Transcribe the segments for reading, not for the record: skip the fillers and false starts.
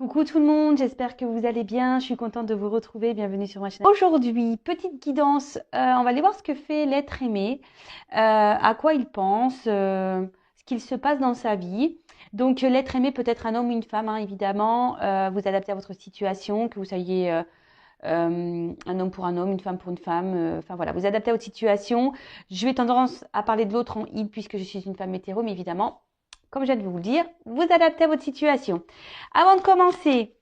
Coucou tout le monde, j'espère que vous allez bien. Je suis contente de vous retrouver. Bienvenue sur ma chaîne. Aujourd'hui, petite guidance. On va aller voir ce que fait l'être aimé, à quoi il pense, ce qu'il se passe dans sa vie. Donc, l'être aimé peut être un homme ou une femme, hein, évidemment. Vous adaptez à votre situation, que vous soyez un homme pour un homme, une femme pour une femme. Enfin voilà, vous adaptez à votre situation. Je vais tendance à parler de l'autre en il puisque je suis une femme hétéro, mais évidemment, comme je viens de vous le dire, vous adaptez à votre situation. Avant de commencer,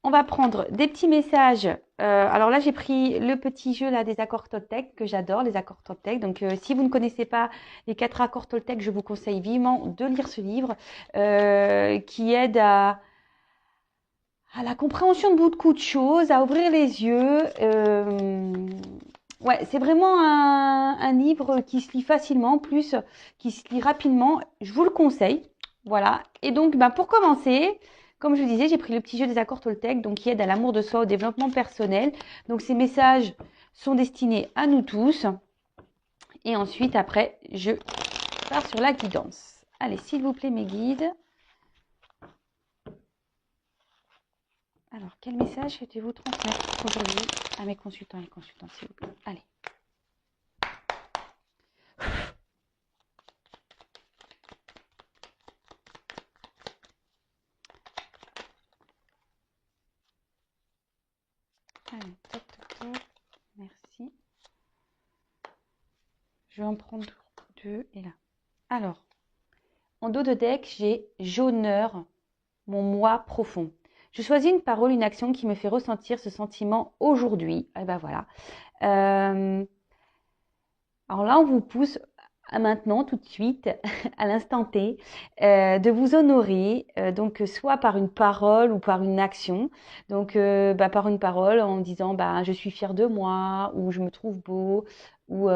on va prendre des petits messages. Alors là, j'ai pris le petit jeu là des accords Toltec que j'adore, les accords Toltec. Donc, si vous ne connaissez pas les 4 accords Toltec, je vous conseille vivement de lire ce livre qui aide à la compréhension de beaucoup de choses, à ouvrir les yeux. Ouais, c'est vraiment un livre qui se lit facilement, en plus, qui se lit rapidement. Je vous le conseille. Voilà. Et donc, pour commencer, comme je le disais, j'ai pris le petit jeu des accords Toltec, donc qui aide à l'amour de soi, au développement personnel. Donc, ces messages sont destinés à nous tous. Et ensuite, après, je pars sur la guidance. Allez, s'il vous plaît, mes guides. Alors, quel message souhaitez-vous transmettre aujourd'hui à mes consultants et consultantes, s'il vous plaît? Allez. Allez, toc, toc, toc. Merci. Je vais en prendre 2 et là. Alors, en dos de deck, j'ai jauneur, mon moi profond. Je choisis une parole, une action qui me fait ressentir ce sentiment aujourd'hui. Et ben voilà. Alors là, on vous pousse à maintenant, tout de suite, à l'instant T, de vous honorer, donc soit par une parole ou par une action. Donc, par une parole en disant je suis fière de moi, ou je me trouve beau, ou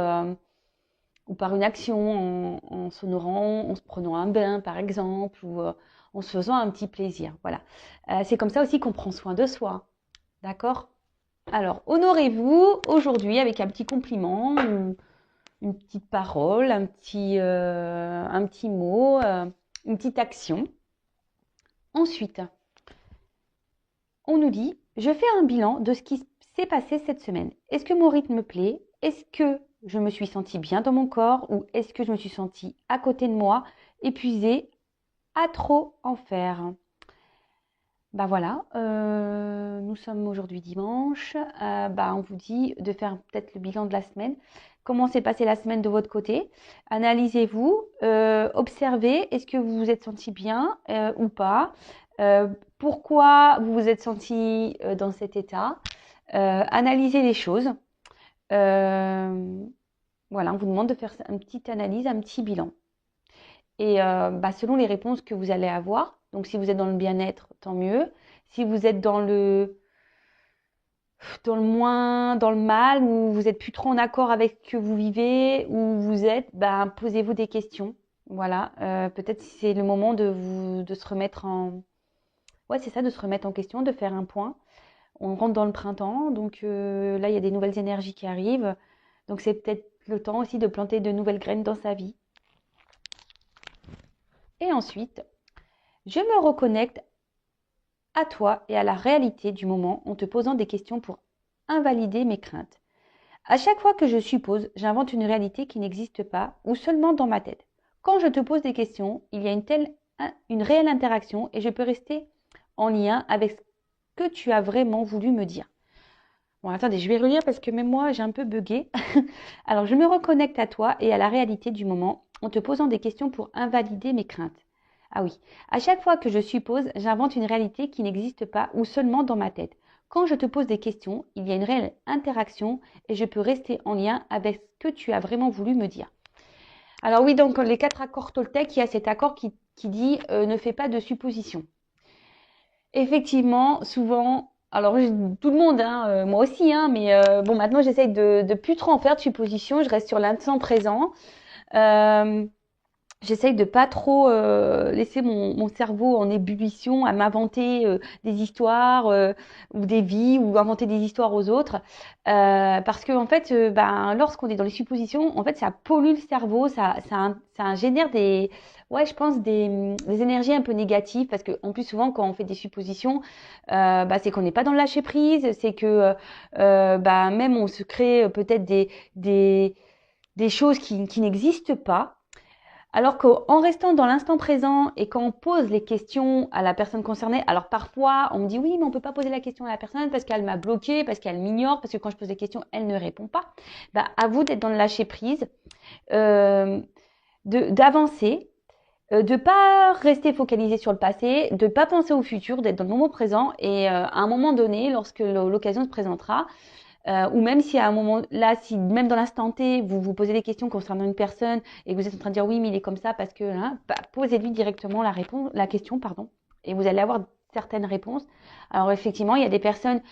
par une action en s'honorant, en se prenant un bain par exemple, ou en se faisant un petit plaisir. Voilà. C'est comme ça aussi qu'on prend soin de soi. D'accord? Alors, honorez-vous aujourd'hui avec un petit compliment, une petite parole, un petit mot, une petite action. Ensuite, on nous dit, je fais un bilan de ce qui s'est passé cette semaine. Est-ce que mon rythme me plaît? Est-ce que je me suis sentie bien dans mon corps ou est-ce que je me suis sentie à côté de moi, épuisée, à trop en faire? Voilà, nous sommes aujourd'hui dimanche. On vous dit de faire peut-être le bilan de la semaine. Comment s'est passée la semaine de votre côté? Analysez-vous, observez, est-ce que vous vous êtes senti bien ou pas? Pourquoi vous vous êtes senti dans cet état? Analysez les choses. Voilà, on vous demande de faire une petite analyse, un petit bilan. Et selon les réponses que vous allez avoir, donc si vous êtes dans le bien-être, tant mieux. Si vous êtes dans le moins, dans le mal, ou vous êtes plus trop en accord avec ce que vous vivez, ou vous êtes, posez-vous des questions. Voilà, peut-être si c'est le moment de se remettre en... Ouais, c'est ça, de se remettre en question, de faire un point. On rentre dans le printemps, donc là, il y a des nouvelles énergies qui arrivent. Donc c'est peut-être le temps aussi de planter de nouvelles graines dans sa vie. Et ensuite, je me reconnecte à toi et à la réalité du moment en te posant des questions pour invalider mes craintes. À chaque fois que je suppose, j'invente une réalité qui n'existe pas ou seulement dans ma tête. Quand je te pose des questions, il y a une réelle interaction et je peux rester en lien avec ce que tu as vraiment voulu me dire. Bon, attendez, je vais relire parce que même moi, j'ai un peu bugué. Alors, je me reconnecte à toi et à la réalité du moment en te posant des questions pour invalider mes craintes. Ah oui, à chaque fois que je suppose, j'invente une réalité qui n'existe pas ou seulement dans ma tête. Quand je te pose des questions, il y a une réelle interaction et je peux rester en lien avec ce que tu as vraiment voulu me dire. Alors oui, donc les 4 accords Toltec, il y a cet accord qui dit ne fais pas de suppositions. Effectivement, souvent, alors tout le monde, hein, moi aussi, hein, mais maintenant j'essaye de plus trop en faire de suppositions, je reste sur l'instant présent. j'essaye de pas trop laisser mon cerveau en ébullition à m'inventer des histoires ou des vies ou inventer des histoires aux autres. Parce que en fait, ben, lorsqu'on est dans les suppositions, en fait, ça pollue le cerveau, ça génère ouais, je pense des énergies un peu négatives. Parce que en plus, souvent, quand on fait des suppositions, bah, c'est qu'on n'est pas dans le lâcher prise, c'est que bah, même on se crée peut-être des choses qui n'existent pas. Alors qu'en restant dans l'instant présent et quand on pose les questions à la personne concernée, alors parfois on me dit oui, mais on peut pas poser la question à la personne parce qu'elle m'a bloqué, parce qu'elle m'ignore, parce que quand je pose des questions, elle ne répond pas. Bah, à vous d'être dans le lâcher prise, euh, d'avancer, de pas rester focalisé sur le passé, de pas penser au futur, d'être dans le moment présent et à un moment donné, lorsque l'occasion se présentera, ou même si à un moment là, si même dans l'instant T, vous vous posez des questions concernant une personne et que vous êtes en train de dire oui, mais il est comme ça parce que, hein, bah, posez-lui directement la question, pardon, et vous allez avoir certaines réponses. Alors effectivement, il y a des personnes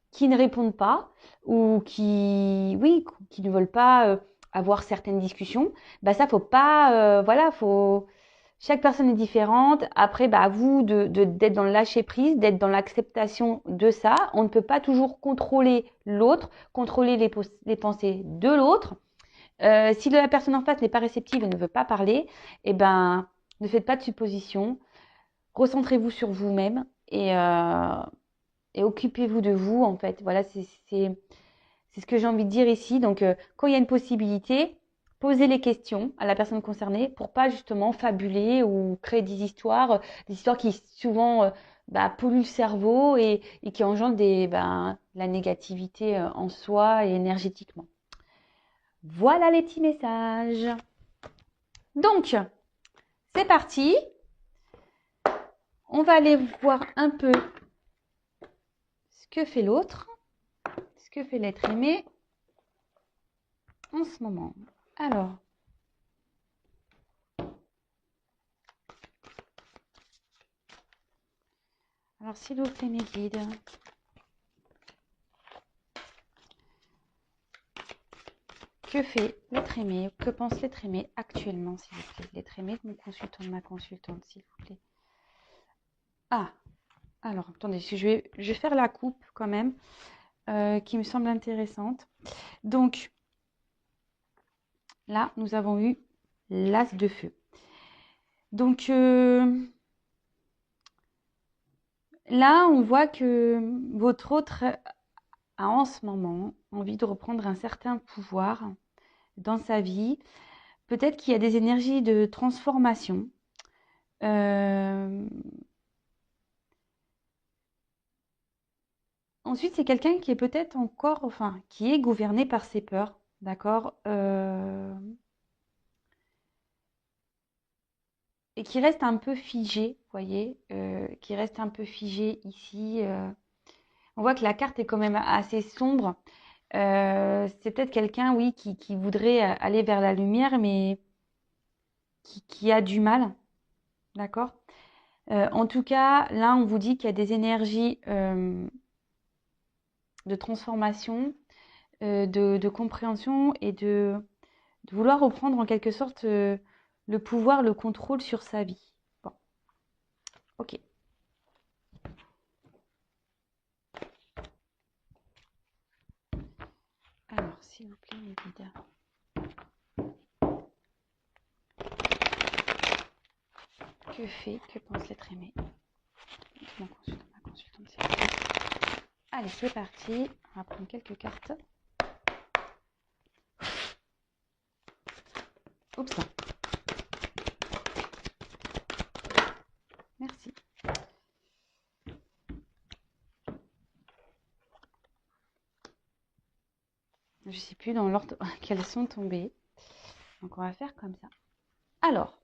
qui ne répondent pas ou oui, qui ne veulent pas avoir certaines discussions. Bah ça, faut pas, voilà, faut chaque personne est différente. Après, bah, à vous d'être dans le lâcher prise, d'être dans l'acceptation de ça. On ne peut pas toujours contrôler l'autre, contrôler les pensées de l'autre. Si la personne en face n'est pas réceptive et ne veut pas parler, eh ben, ne faites pas de suppositions. Recentrez-vous sur vous-même et occupez-vous de vous, en fait. Voilà, c'est ce que j'ai envie de dire ici. Donc, quand il y a une possibilité, posez les questions à la personne concernée pour pas justement fabuler ou créer des histoires qui souvent bah, polluent le cerveau et qui engendrent la négativité en soi et énergétiquement. Voilà les petits messages. Donc, c'est parti. On va aller voir un peu ce que fait l'autre, ce que fait l'être aimé en ce moment. Alors s'il vous plaît, mes guides. Que fait l'être aimé? Que pense l'être aimé actuellement, s'il vous plaît? L'être aimé de mon consultant, de ma consultante, s'il vous plaît. Ah, alors, attendez, je vais faire la coupe quand même, qui me semble intéressante. Donc, là, nous avons eu l'as de feu. Donc, là, on voit que votre autre a en ce moment envie de reprendre un certain pouvoir dans sa vie. Peut-être qu'il y a des énergies de transformation. Ensuite, c'est quelqu'un qui est peut-être encore, enfin, qui est gouverné par ses peurs, d'accord? Et qui reste un peu figé, vous voyez, qui reste un peu figé ici. On voit que la carte est quand même assez sombre. C'est peut-être quelqu'un, oui, qui voudrait aller vers la lumière, mais qui a du mal, d'accord? En tout cas, là, on vous dit qu'il y a des énergies de transformation, de compréhension et de vouloir reprendre en quelque sorte le pouvoir, le contrôle sur sa vie. Bon, ok. Alors, s'il vous plaît, mes guides. Que pense l'être aimé? Mon consultant, ma consultante, s'il vous plaît. Allez, c'est parti. On va prendre quelques cartes. Oups. Merci. Je ne sais plus dans l'ordre qu'elles sont tombées. Donc, on va faire comme ça. Alors,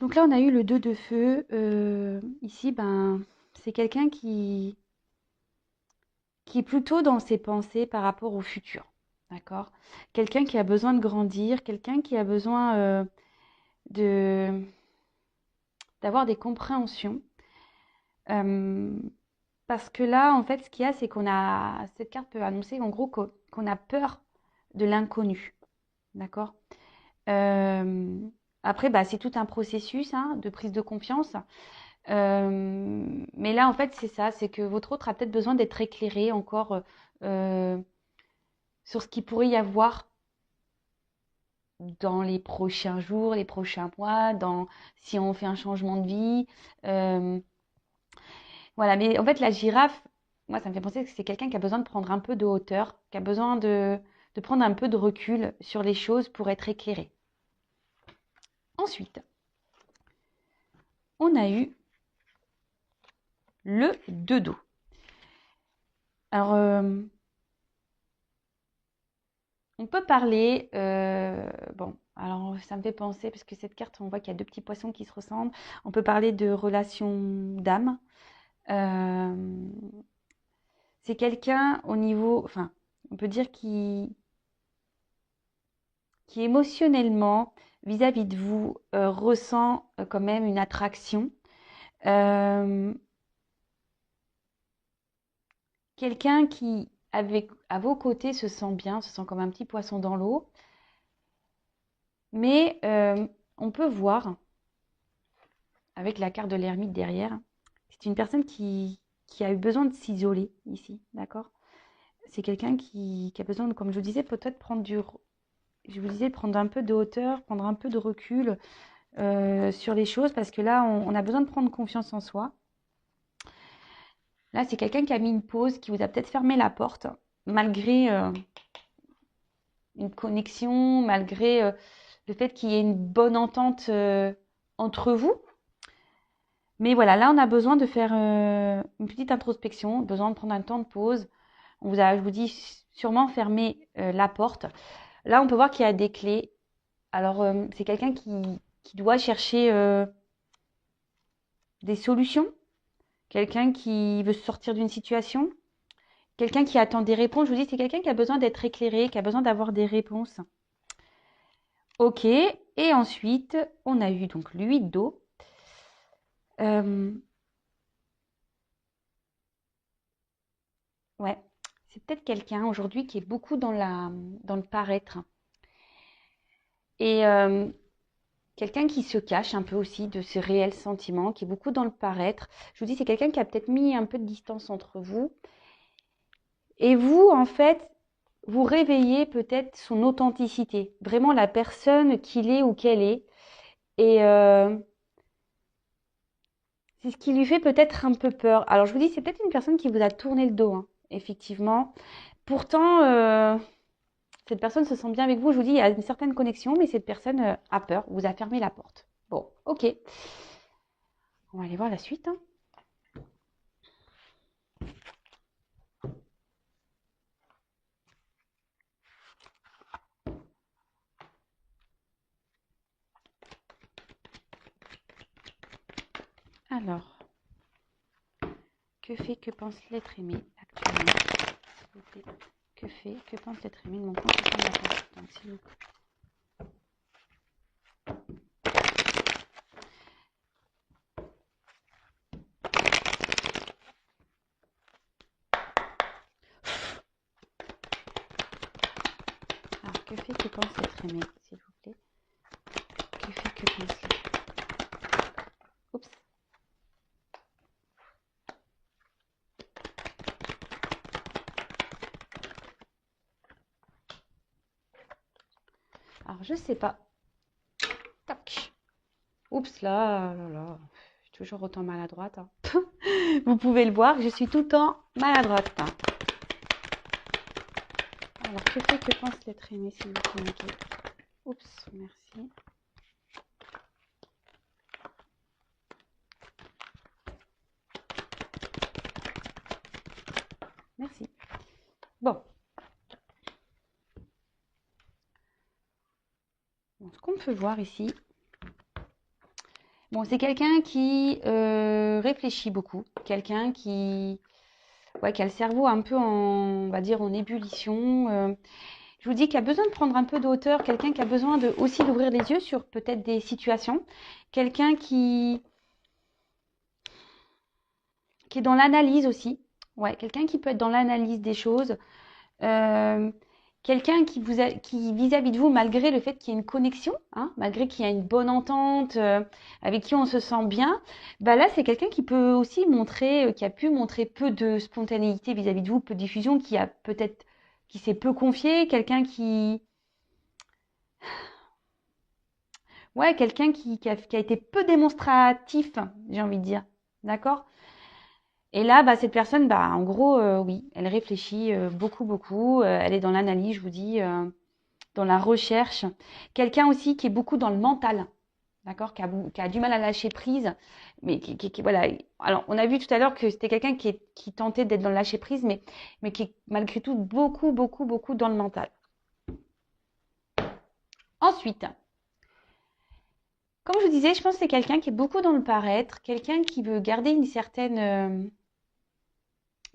donc là, on a eu le 2 de feu. Ici, ben, c'est quelqu'un qui est plutôt dans ses pensées par rapport au futur. D'accord? Quelqu'un qui a besoin de grandir, quelqu'un qui a besoin de d'avoir des compréhensions. Parce que là, en fait, ce qu'il y a, c'est cette carte peut annoncer en gros qu'on a peur de l'inconnu. D'accord? Après, bah, c'est tout un processus hein, de prise de confiance. Mais là, en fait, c'est ça, c'est que votre autre a peut-être besoin d'être éclairé encore euh, sur ce qu'il pourrait y avoir dans les prochains jours, les prochains mois, si on fait un changement de vie. Euh, voilà, mais en fait, la girafe, moi, ça me fait penser que c'est quelqu'un qui a besoin de prendre un peu de hauteur, qui a besoin de prendre un peu de recul sur les choses pour être éclairé. Ensuite, on a eu le 2 dos. Alors, on peut parler, bon, alors ça me fait penser, parce que cette carte, on voit qu'il y a deux petits poissons qui se ressemblent. On peut parler de relation d'âme. Euh, c'est quelqu'un au niveau, enfin, on peut dire qui émotionnellement, vis-à-vis de vous, ressent quand même une attraction. Euh, quelqu'un qui, à vos côtés, se sent bien, se sent comme un petit poisson dans l'eau. Mais on peut voir, avec la carte de l'ermite derrière, c'est une personne qui a eu besoin de s'isoler ici, d'accord? C'est quelqu'un qui a besoin, comme je vous disais, peut-être je vous disais, prendre un peu de hauteur, prendre un peu de recul sur les choses, parce que là, on a besoin de prendre confiance en soi. Là, c'est quelqu'un qui a mis une pause, qui vous a peut-être fermé la porte, malgré une connexion, malgré le fait qu'il y ait une bonne entente entre vous. Mais voilà, là, on a besoin de faire une petite introspection, besoin de prendre un temps de pause. Je vous dis, sûrement fermer la porte. Là, on peut voir qu'il y a des clés. Alors, c'est quelqu'un qui doit chercher des solutions, quelqu'un qui veut sortir d'une situation, quelqu'un qui attend des réponses. Je vous dis, c'est quelqu'un qui a besoin d'être éclairé, qui a besoin d'avoir des réponses. Ok, et ensuite, on a eu donc l'huile d'eau. Ouais, c'est peut-être quelqu'un aujourd'hui qui est beaucoup dans le paraître. Et quelqu'un qui se cache un peu aussi de ses réels sentiments, qui est beaucoup dans le paraître. Je vous dis, c'est quelqu'un qui a peut-être mis un peu de distance entre vous. Et vous, en fait, vous réveillez peut-être son authenticité, vraiment la personne qu'il est ou qu'elle est. Et c'est ce qui lui fait peut-être un peu peur. Alors je vous dis, c'est peut-être une personne qui vous a tourné le dos, hein, effectivement. Pourtant, cette personne se sent bien avec vous. Je vous dis, il y a une certaine connexion, mais cette personne a peur, vous a fermé la porte. Bon, ok. On va aller voir la suite, hein. Alors, que pense l'être aimé actuellement, s'il vous plaît? Que pense l'être aimé de mon consultant de la consultante, s'il vous plaît? Alors, que pense l'être aimé, s'il vous plaît? Que pense l'être... Oups. Alors, je sais pas. Tac. Oups, là. Je suis toujours autant maladroite, hein. Vous pouvez le voir, je suis tout le temps maladroite, hein. Alors, que pense l'être aimé, s'il vous plaît, Mickey? Oups, merci. Merci. Bon. Ce qu'on peut voir ici, bon, c'est quelqu'un qui réfléchit beaucoup, quelqu'un qui a le cerveau un peu on va dire, en ébullition. Je vous dis qu'il a besoin de prendre un peu de hauteur, quelqu'un qui a besoin aussi d'ouvrir les yeux sur peut-être des situations, quelqu'un qui est dans l'analyse aussi. Ouais, quelqu'un qui peut être dans l'analyse des choses, euh, quelqu'un qui vis-à-vis de vous, malgré le fait qu'il y ait une connexion, hein, malgré qu'il y a une bonne entente, avec qui on se sent bien, bah là, c'est quelqu'un qui peut aussi montrer, qui a pu montrer peu de spontanéité vis-à-vis de vous, peu de diffusion, qui a peut-être, qui s'est peu confié, quelqu'un qui a été peu démonstratif, j'ai envie de dire. D'accord? Et là, bah, cette personne, bah, en gros, oui, elle réfléchit beaucoup, beaucoup. Elle est dans l'analyse, je vous dis, dans la recherche. Quelqu'un aussi qui est beaucoup dans le mental, d'accord, qui a du mal à lâcher prise, mais voilà. Alors, on a vu tout à l'heure que c'était quelqu'un qui tentait d'être dans le lâcher prise, mais qui est malgré tout beaucoup, beaucoup, beaucoup dans le mental. Ensuite, comme je vous disais, je pense que c'est quelqu'un qui est beaucoup dans le paraître, quelqu'un qui veut garder une certaine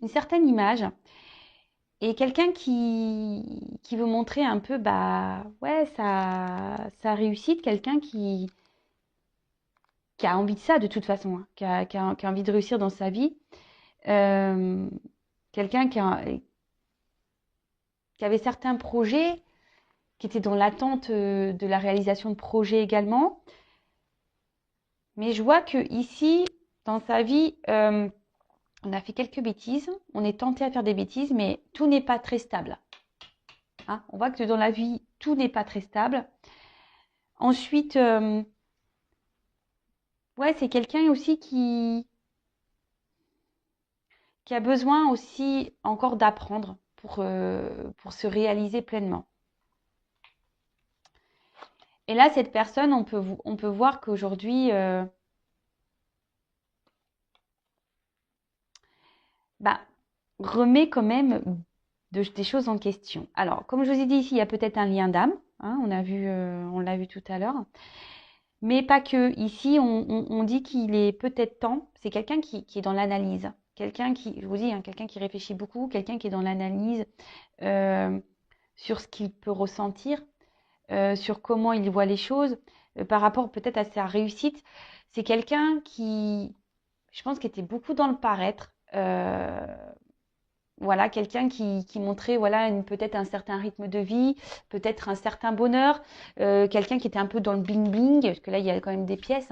image. Et quelqu'un qui veut montrer un peu, bah, ouais, sa réussite, quelqu'un qui a envie de ça de toute façon, hein, qui a envie de réussir dans sa vie. Euh, quelqu'un qui avait certains projets, qui était dans l'attente de la réalisation de projets également. Mais je vois que ici, dans sa vie, on a fait quelques bêtises, on est tenté à faire des bêtises, mais tout n'est pas très stable. Hein, on voit que dans la vie, tout n'est pas très stable. Ensuite, ouais, c'est quelqu'un aussi qui a besoin aussi encore d'apprendre pour se réaliser pleinement. Et là, cette personne, on peut voir qu'aujourd'hui, bah, remet quand même des choses en question. Alors, comme je vous ai dit ici, il y a peut-être un lien d'âme, hein, on l'a vu tout à l'heure. Mais pas que. Ici, on dit qu'il est peut-être temps. C'est quelqu'un qui est dans l'analyse. Quelqu'un qui, je vous dis, hein, quelqu'un qui réfléchit beaucoup, quelqu'un qui est dans l'analyse euh, sur ce qu'il peut ressentir, sur comment il voit les choses, par rapport peut-être à sa réussite. C'est quelqu'un qui, je pense, qui était beaucoup dans le paraître. Voilà, quelqu'un qui montrait voilà peut-être un certain rythme de vie, peut-être un certain bonheur, quelqu'un qui était un peu dans le bling bling, parce que là il y a quand même des pièces.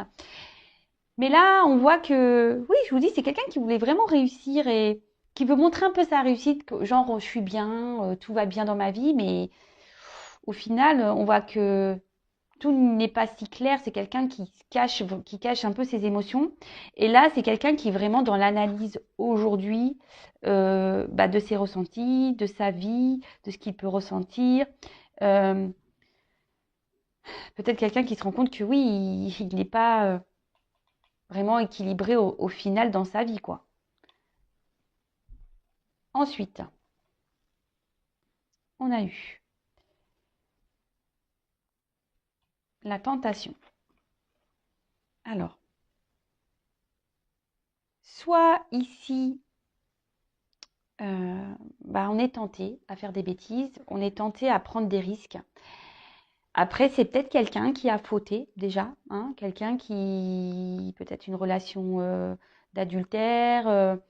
Mais là, on voit que, oui, je vous dis, c'est quelqu'un qui voulait vraiment réussir et qui veut montrer un peu sa réussite, genre je suis bien, tout va bien dans ma vie, mais au final, on voit que tout n'est pas si clair. C'est quelqu'un qui cache un peu ses émotions. Et là, c'est quelqu'un qui est vraiment dans l'analyse aujourd'hui bah, de ses ressentis, de sa vie, de ce qu'il peut ressentir. Euh, Peut-être quelqu'un qui se rend compte que oui, il n'est pas vraiment équilibré au final dans sa vie, quoi. Ensuite, on a eu la tentation. Alors, soit ici, bah, on est tenté à faire des bêtises, on est tenté à prendre des risques. Après, c'est peut-être quelqu'un qui a fauté déjà, hein, quelqu'un qui, peut-être une relation d'adultère, peut-être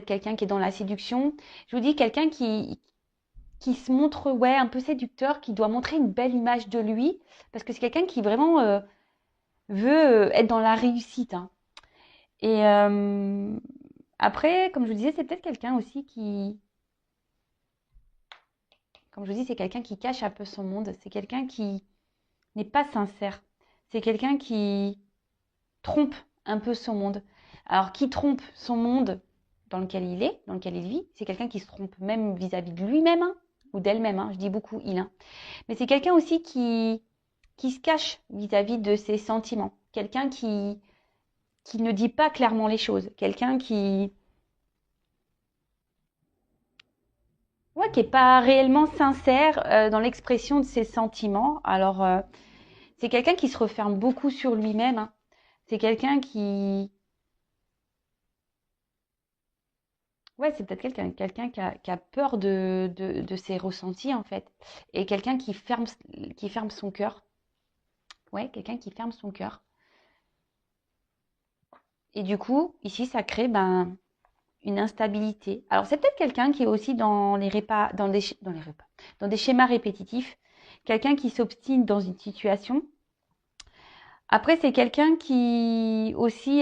quelqu'un qui est dans la séduction. Je vous dis quelqu'un qui se montre, ouais, un peu séducteur, qui doit montrer une belle image de lui, parce que c'est quelqu'un qui vraiment veut être dans la réussite, hein. Et après, comme je vous disais, c'est peut-être quelqu'un aussi comme je vous dis, c'est quelqu'un qui cache un peu son monde. C'est quelqu'un qui n'est pas sincère. C'est quelqu'un qui trompe un peu son monde. Alors, qui trompe son monde dans lequel il est, dans lequel il vit, c'est quelqu'un qui se trompe même vis-à-vis de lui-même, hein, ou d'elle-même, hein, je dis beaucoup il. Hein. Mais c'est quelqu'un aussi qui se cache vis-à-vis de ses sentiments. Quelqu'un qui ne dit pas clairement les choses. Quelqu'un qui, ouais, qui n'est pas réellement sincère dans l'expression de ses sentiments. Alors, c'est quelqu'un qui se referme beaucoup sur lui-même. Hein. C'est quelqu'un qui... Ouais, c'est peut-être quelqu'un qui a peur de ses ressentis, en fait. Et quelqu'un qui ferme son cœur. Ouais, quelqu'un qui ferme son cœur. Et du coup, ici, ça crée ben, une instabilité. Alors, c'est peut-être quelqu'un qui est aussi dans dans des schémas répétitifs, quelqu'un qui s'obstine dans une situation. Après, c'est quelqu'un qui aussi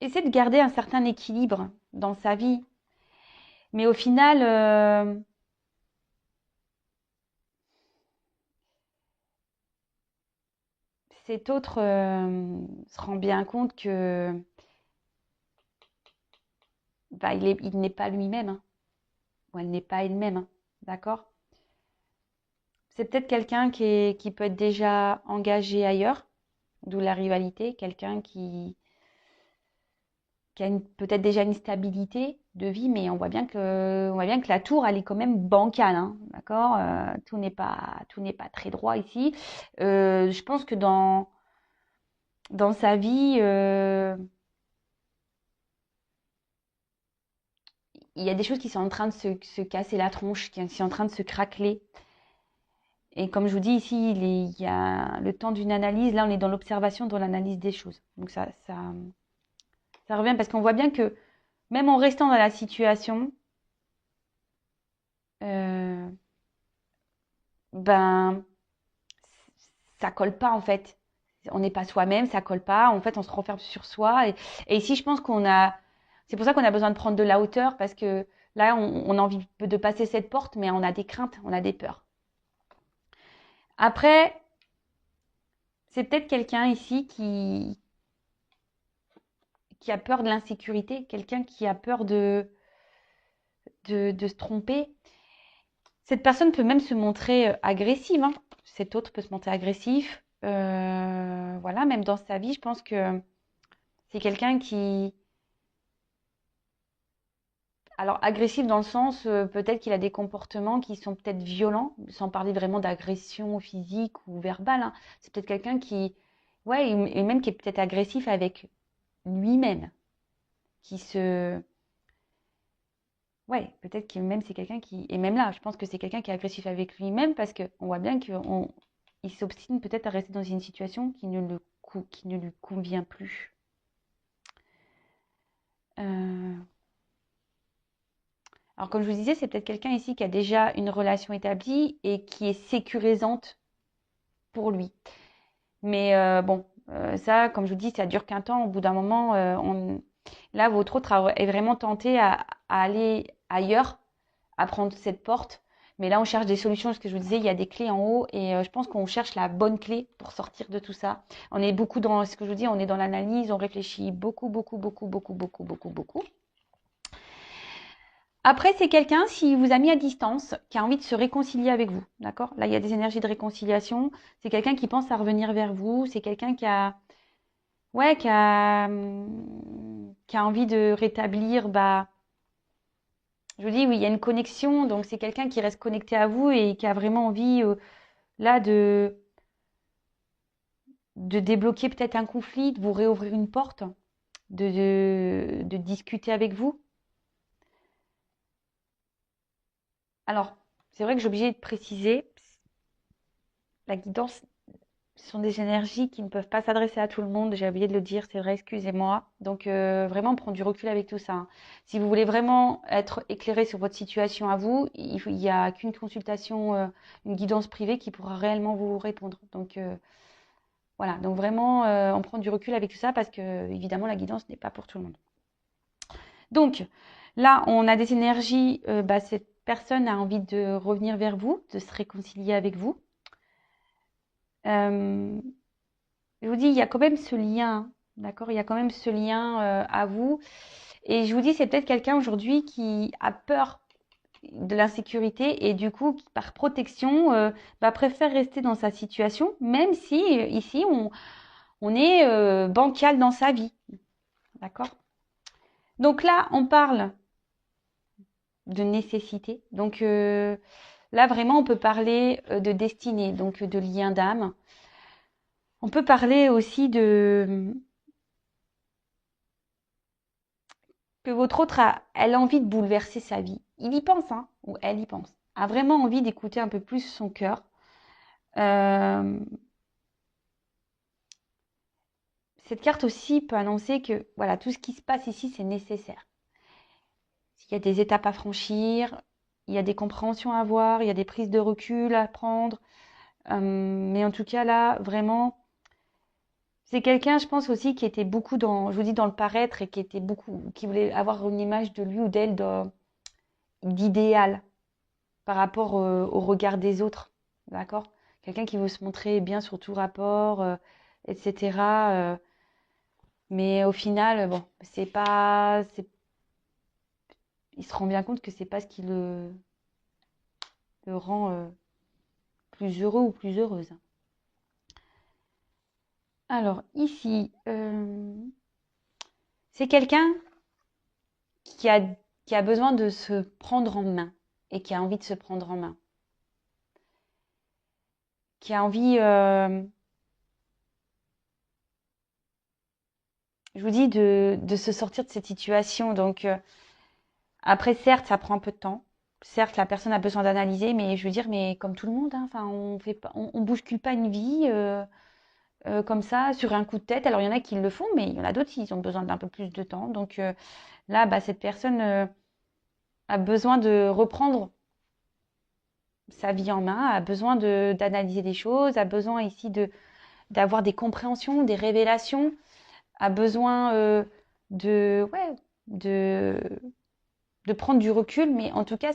essaie de garder un certain équilibre dans sa vie. Mais au final, cet autre se rend bien compte que bah, il n'est pas lui-même, hein, ou elle n'est pas elle-même, hein, d'accord? C'est peut-être quelqu'un qui peut être déjà engagé ailleurs, d'où la rivalité, quelqu'un qui a peut-être déjà une stabilité de vie, mais on voit bien que la tour, elle est quand même bancale, hein, d'accord? Tout n'est pas très droit ici. Je pense que dans sa vie, il y a des choses qui sont en train de se casser la tronche, qui sont en train de se craqueler. Et comme je vous dis ici, il y a le temps d'une analyse. Là, on est dans l'observation, dans l'analyse des choses. Donc ça revient parce qu'on voit bien que même en restant dans la situation, euh, ben ça colle pas en fait. On n'est pas soi-même, ça colle pas. En fait, on se renferme sur soi. Et ici, je pense c'est pour ça qu'on a besoin de prendre de la hauteur parce que là, on a envie de passer cette porte, mais on a des craintes, on a des peurs. Après, c'est peut-être quelqu'un ici qui a peur de l'insécurité, quelqu'un qui a peur de se tromper. Cette personne peut même se montrer agressive, hein. Cet autre peut se montrer agressif. Voilà, même dans sa vie, je pense que c'est quelqu'un qui... Alors, agressif dans le sens, peut-être qu'il a des comportements qui sont peut-être violents, sans parler vraiment d'agression physique ou verbale, hein. C'est peut-être quelqu'un qui... Ouais, et même qui est peut-être agressif avec lui-même, qui se... Ouais, peut-être que même c'est quelqu'un qui... Et même là, je pense que c'est quelqu'un qui est agressif avec lui-même parce qu'on voit bien qu'il s'obstine peut-être à rester dans une situation qui ne lui convient plus. Euh, Alors, comme je vous disais, c'est peut-être quelqu'un ici qui a déjà une relation établie et qui est sécurisante pour lui. Mais bon, ça, comme je vous dis, ça dure qu'un temps. Au bout d'un moment, là, votre autre est vraiment tenté à aller ailleurs, à prendre cette porte. Mais là, on cherche des solutions. Ce que je vous disais, il y a des clés en haut et je pense qu'on cherche la bonne clé pour sortir de tout ça. On est beaucoup dans ce que je vous dis, on est dans l'analyse, on réfléchit beaucoup, beaucoup, beaucoup, beaucoup, beaucoup, beaucoup, beaucoup. Après, c'est quelqu'un, s'il vous a mis à distance, qui a envie de se réconcilier avec vous. D'accord? Là, il y a des énergies de réconciliation. C'est quelqu'un qui pense à revenir vers vous. C'est quelqu'un ouais, qui a envie de rétablir, bah, je vous dis, oui, il y a une connexion. Donc, c'est quelqu'un qui reste connecté à vous et qui a vraiment envie, là, de débloquer peut-être un conflit, de vous réouvrir une porte, de discuter avec vous. Alors, c'est vrai que j'ai obligé de préciser, la guidance, ce sont des énergies qui ne peuvent pas s'adresser à tout le monde. J'ai oublié de le dire, c'est vrai, excusez-moi. Donc, vraiment prendre du recul avec tout ça, hein. Si vous voulez vraiment être éclairé sur votre situation à vous, il n'y a qu'une consultation, une guidance privée qui pourra réellement vous répondre. Donc, voilà. Donc, vraiment, on prend du recul avec tout ça parce que, évidemment, la guidance n'est pas pour tout le monde. Donc, là, on a des énergies. Bah, cette personne a envie de revenir vers vous, de se réconcilier avec vous. Euh, Je vous dis, il y a quand même ce lien, d'accord? Il y a quand même ce lien à vous. Et je vous dis, c'est peut-être quelqu'un aujourd'hui qui a peur de l'insécurité et du coup, qui, par protection, préfère rester dans sa situation, même si ici, on est bancal dans sa vie, d'accord? Donc là, on parle de nécessité. Donc là, vraiment, on peut parler de destinée, donc de lien d'âme. On peut parler aussi que votre autre elle a envie de bouleverser sa vie. Il y pense, hein, ou elle y pense. A vraiment envie d'écouter un peu plus son cœur. Euh, cette carte aussi peut annoncer que voilà, tout ce qui se passe ici, c'est nécessaire. Il y a des étapes à franchir, il y a des compréhensions à avoir, il y a des prises de recul à prendre. Mais en tout cas, là, vraiment, c'est quelqu'un, je pense aussi, qui était beaucoup dans, je vous dis, dans le paraître et qui était beaucoup, qui voulait avoir une image de lui ou d'elle d'idéal par rapport au regard des autres. D'accord? Quelqu'un qui veut se montrer bien sur tout rapport, etc. Mais au final, bon, il se rend bien compte que c'est pas ce qui le rend plus heureux ou plus heureuse. Alors ici, c'est quelqu'un qui a, qui a besoin de se prendre en main et qui a envie de se prendre en main. Qui a envie, je vous dis, de se sortir de cette situation. Donc, après, certes, ça prend un peu de temps. Certes, la personne a besoin d'analyser, mais je veux dire, mais comme tout le monde, hein, enfin, on fait pas, on bouscule pas une vie comme ça sur un coup de tête. Alors, il y en a qui le font, mais il y en a d'autres qui ont besoin d'un peu plus de temps. Donc là, bah, cette personne a besoin de reprendre sa vie en main, a besoin d'analyser des choses, a besoin ici d'avoir des compréhensions, des révélations, a besoin ouais, de, de prendre du recul, mais en tout cas,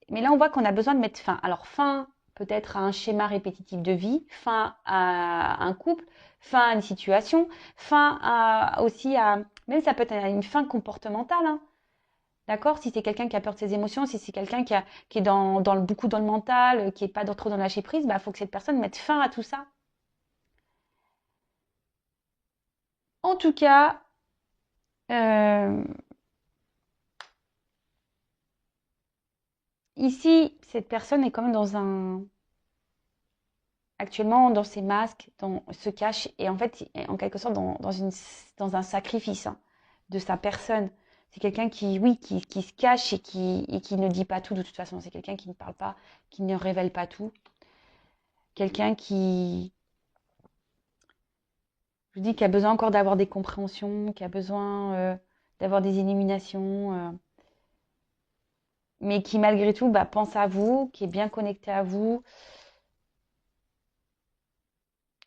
mais là, on voit qu'on a besoin de mettre fin. Alors, fin peut-être à un schéma répétitif de vie, fin à un couple, fin à une situation, fin aussi à, même ça peut être une fin comportementale, hein. D'accord? Si c'est quelqu'un qui a peur de ses émotions, si c'est quelqu'un qui est beaucoup dans le mental, qui n'est pas trop dans le lâcher prise, bah, faut que cette personne mette fin à tout ça. En tout cas, ici, cette personne est quand même actuellement dans ses masques, se cache et en fait, en quelque sorte, dans un sacrifice hein, de sa personne. C'est quelqu'un qui, oui, qui se cache et qui ne dit pas tout de toute façon. C'est quelqu'un qui ne parle pas, qui ne révèle pas tout. Quelqu'un je vous dis, qui a besoin encore d'avoir des compréhensions, qui a besoin d'avoir des illuminations, mais qui malgré tout bah, pense à vous, qui est bien connecté à vous.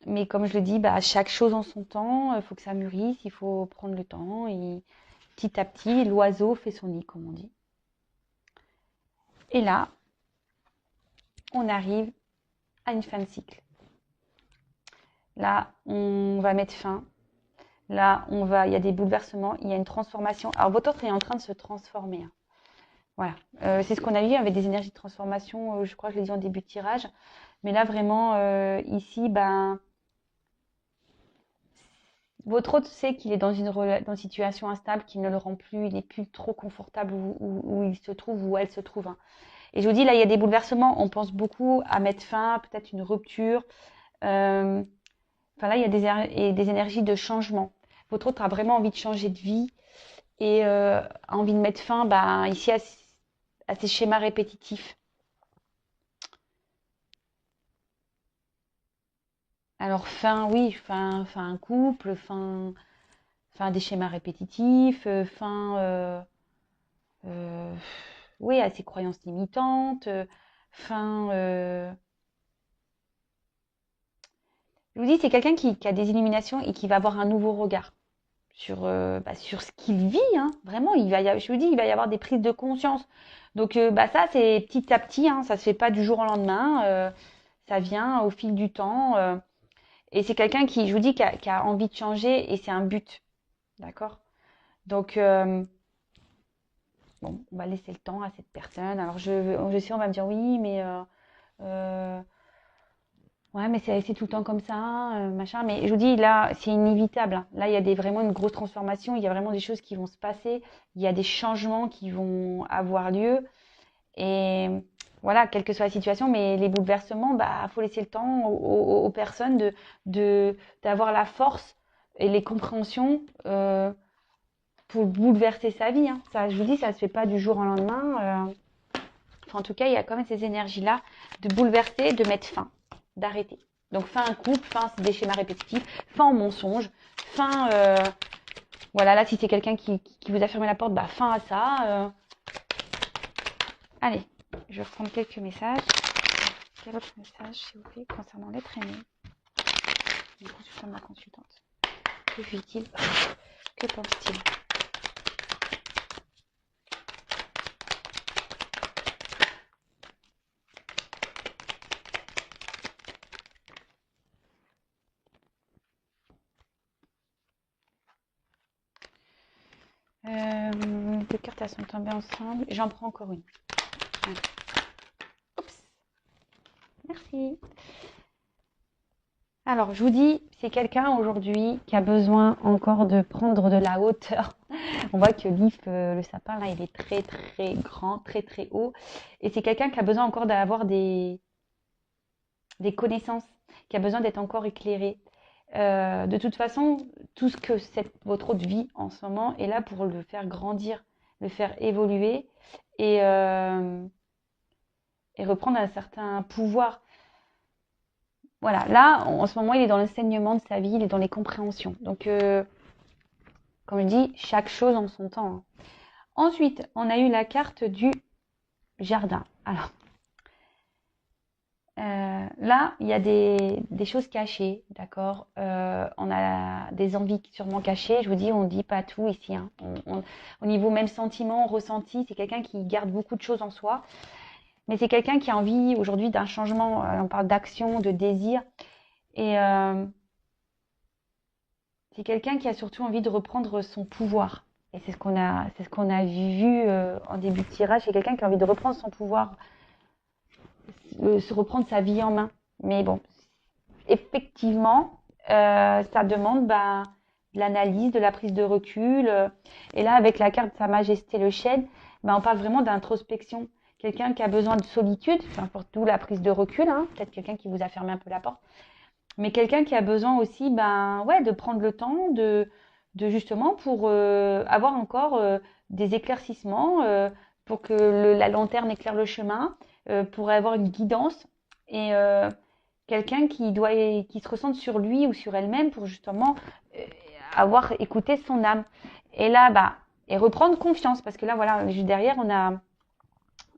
Mais comme je le dis, bah, chaque chose en son temps, il faut que ça mûrisse, il faut prendre le temps. Et petit à petit, l'oiseau fait son nid, comme on dit. Et là, on arrive à une fin de cycle. Là, on va mettre fin. Là, il y a des bouleversements, il y a une transformation. Alors, votre autre est en train de se transformer. Hein. Voilà. C'est ce qu'on a vu avec des énergies de transformation. Je crois que je l'ai dit en début de tirage. Mais là, vraiment, ici, ben, votre autre sait qu'il est dans une situation instable qui ne le rend plus, il n'est plus trop confortable où il se trouve, où elle se trouve. Hein. Et je vous dis, là, il y a des bouleversements. On pense beaucoup à mettre fin, peut-être une rupture. Enfin, là, il y a des énergies de changement. Votre autre a vraiment envie de changer de vie et a envie de mettre fin bah, ici à ces schémas répétitifs. Alors, fin, oui, fin un couple, fin des schémas répétitifs, euh, oui, à ses croyances limitantes, fin. Je vous dis, c'est quelqu'un qui a des illuminations et qui va avoir un nouveau regard sur ce qu'il vit. Hein. Vraiment, je vous dis, il va y avoir des prises de conscience. Donc, bah, ça, c'est petit à petit. Hein, ça se fait pas du jour au lendemain. Ça vient au fil du temps. Et c'est quelqu'un qui, je vous dis, qui a envie de changer et c'est un but. D'accord? Donc, bon, on va laisser le temps à cette personne. Alors, je sais, on va me dire oui, mais euh, ouais, mais c'est tout le temps comme ça, machin. Mais je vous dis, là, c'est inévitable. Hein. Là, il y a vraiment une grosse transformation. Il y a vraiment des choses qui vont se passer. Il y a des changements qui vont avoir lieu. Et voilà, quelle que soit la situation, mais les bouleversements, bah, faut laisser le temps aux personnes d'avoir la force et les compréhensions pour bouleverser sa vie. Hein. Ça, je vous dis, ça se fait pas du jour au lendemain. Enfin, en tout cas, il y a quand même ces énergies-là de bouleverser, de mettre fin, d'arrêter. Donc, fin un couple, fin des schémas répétitifs, fin au mensonge, fin... voilà, là, si c'est quelqu'un qui vous a fermé la porte, bah, fin à ça. Allez, je vais reprendre quelques messages. Quel autre message, s'il vous plaît, concernant l'être aimé? Du consultant de ma consultante. Que vit-il? Que pense-t-il? Deux cartes, elles sont tombées ensemble. J'en prends encore une. Allez. Oups. Merci. Alors, je vous dis, c'est quelqu'un aujourd'hui qui a besoin encore de prendre de la hauteur. On voit que l'if, le sapin, là, il est très, très grand, très, très haut. Et c'est quelqu'un qui a besoin encore d'avoir des connaissances, qui a besoin d'être encore éclairé. De toute façon, tout ce que votre autre vie en ce moment est là pour le faire grandir, le faire évoluer et reprendre un certain pouvoir. Voilà, là, en ce moment, il est dans l'enseignement de sa vie, il est dans les compréhensions. Donc, comme je dis, chaque chose en son temps. Hein. Ensuite, on a eu la carte du jardin. Alors, là, il y a des choses cachées, d'accord. On a des envies sûrement cachées. Je vous dis, on ne dit pas tout ici. Hein. Au niveau même sentiment, ressenti, c'est quelqu'un qui garde beaucoup de choses en soi. Mais c'est quelqu'un qui a envie aujourd'hui d'un changement. On parle d'action, de désir. Et c'est quelqu'un qui a surtout envie de reprendre son pouvoir. Et c'est ce qu'on a vu en début de tirage. C'est quelqu'un qui a envie de reprendre son pouvoir, se reprendre sa vie en main. Mais bon, effectivement, ça demande de l'analyse, de la prise de recul. Et là, avec la carte Sa Majesté le Chêne, on parle vraiment d'introspection. Quelqu'un qui a besoin de solitude, enfin, pour tout la prise de recul, hein, peut-être quelqu'un qui vous a fermé un peu la porte, mais quelqu'un qui a besoin aussi de prendre le temps de justement pour avoir encore des éclaircissements, pour que la lanterne éclaire le chemin, pour avoir une guidance et quelqu'un qui se ressente sur lui ou sur elle-même pour justement avoir écouté son âme. Et là, et reprendre confiance, parce que là, voilà, juste derrière, on a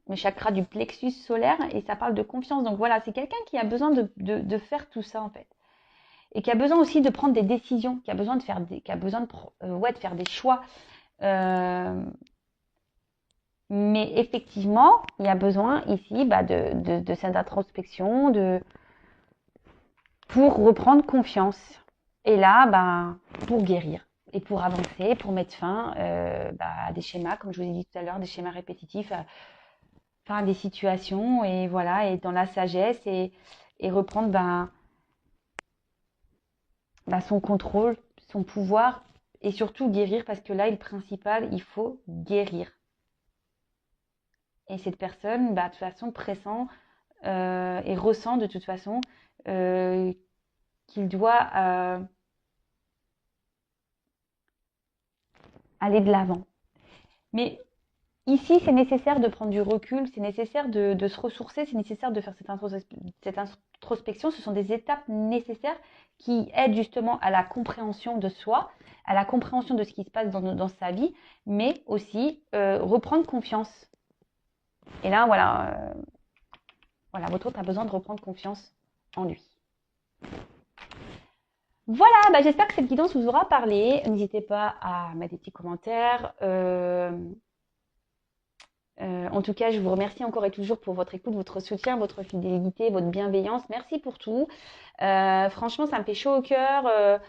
le chakra du plexus solaire et ça parle de confiance. Donc voilà, c'est quelqu'un qui a besoin de faire tout ça en fait. Et qui a besoin aussi de prendre des décisions, qui a besoin de faire de faire des choix. Mais effectivement, il y a besoin ici de cette introspection, pour reprendre confiance. Et là, pour guérir et pour avancer, pour mettre fin à des schémas, comme je vous ai dit tout à l'heure, des schémas répétitifs, à des situations, et voilà, et dans la sagesse, et reprendre son contrôle, son pouvoir, et surtout guérir, parce que là, le principal, il faut guérir. Et cette personne, de toute façon, pressent et ressent de toute façon qu'il doit aller de l'avant. Mais ici, c'est nécessaire de prendre du recul, c'est nécessaire de se ressourcer, c'est nécessaire de faire cette introspection. Ce sont des étapes nécessaires qui aident justement à la compréhension de soi, à la compréhension de ce qui se passe dans sa vie, mais aussi reprendre confiance. Et là, voilà, votre autre a besoin de reprendre confiance en lui. Voilà, j'espère que cette guidance vous aura parlé. N'hésitez pas à mettre des petits commentaires. En tout cas, je vous remercie encore et toujours pour votre écoute, votre soutien, votre fidélité, votre bienveillance. Merci pour tout. Franchement, ça me fait chaud au cœur.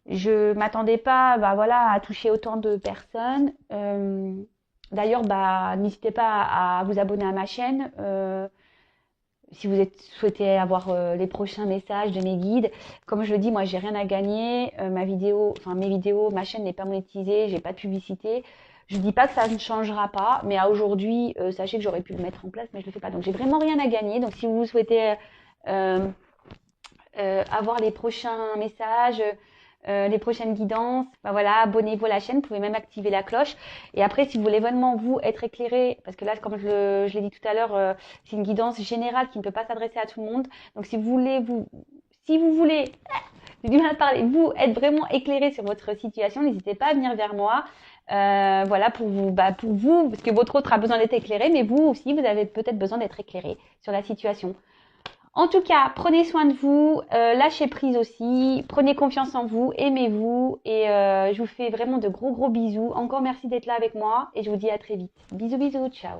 Je m'attendais pas à toucher autant de personnes. D'ailleurs, n'hésitez pas à vous abonner à ma chaîne. Si vous souhaitez avoir les prochains messages de mes guides. Comme je le dis, moi, j'ai rien à gagner. Mes vidéos, ma chaîne n'est pas monétisée, j'ai pas de publicité. Je dis pas que ça ne changera pas, mais à aujourd'hui, sachez que j'aurais pu le mettre en place, mais je le fais pas. Donc, j'ai vraiment rien à gagner. Donc, si vous souhaitez avoir les prochains messages, les prochaines guidances, abonnez-vous à la chaîne, vous pouvez même activer la cloche. Et après, si vous voulez vraiment être éclairé, parce que là, comme je l'ai dit tout à l'heure, c'est une guidance générale qui ne peut pas s'adresser à tout le monde. Donc, si vous voulez Si vous voulez, j'ai du mal à parler, vous être vraiment éclairé sur votre situation, n'hésitez pas à venir vers moi. Voilà, pour vous, parce que votre autre a besoin d'être éclairé, mais vous aussi, vous avez peut-être besoin d'être éclairé sur la situation. En tout cas, prenez soin de vous, lâchez prise aussi, prenez confiance en vous, aimez-vous et je vous fais vraiment de gros bisous. Encore merci d'être là avec moi et je vous dis à très vite. Bisous, ciao.